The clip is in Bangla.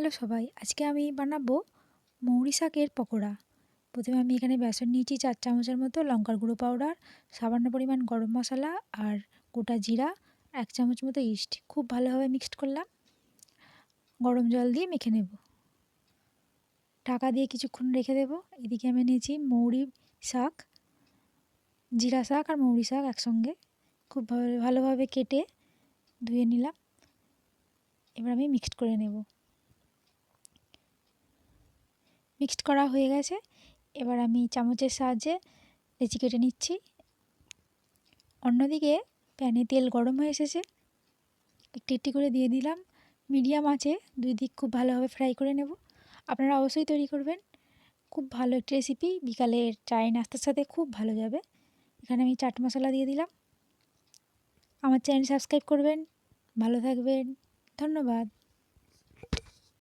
হ্যালো সবাই, আজকে আমি বানাবো মৌরি শাকের পকোড়া। প্রথমে আমি এখানে বেসন নিয়েছি 4 চামচের মতো, লঙ্কার গুঁড়ো পাউডার, সামান্য পরিমাণ গরম মশলা আর গোটা জিরা, 1 চামচ মতো ইস্ট খুব ভালোভাবে মিক্সড করলাম। গরম জল দিয়ে মেখে নেব, ঢাকা দিয়ে কিছুক্ষণ রেখে দেব। এদিকে আমি নিয়েছি মৌরি শাক, জিরা শাক আর মৌরি শাক একসঙ্গে খুব ভালোভাবে কেটে ধুয়ে নিলাম। এবার আমি মিক্সড করে নেব। মিক্সড করা হয়ে গেছে, এবার আমি চামচের সাহায্যে লেচি কেটে নিচ্ছি। অন্যদিকে প্যানে তেল গরম হয়ে এসেছে, একটি একটি করে দিয়ে দিলাম। মিডিয়াম আঁচে 2 দিক খুব ভালোভাবে ফ্রাই করে নেব। আপনারা অবশ্যই তৈরি করবেন, খুব ভালো একটি রেসিপি, বিকালের চায়ে নাস্তার সাথে খুব ভালো যাবে। এখানে আমি চাট মশলা দিয়ে দিলাম। আমার চ্যানেল সাবস্ক্রাইব করবেন। ভালো থাকবেন, ধন্যবাদ।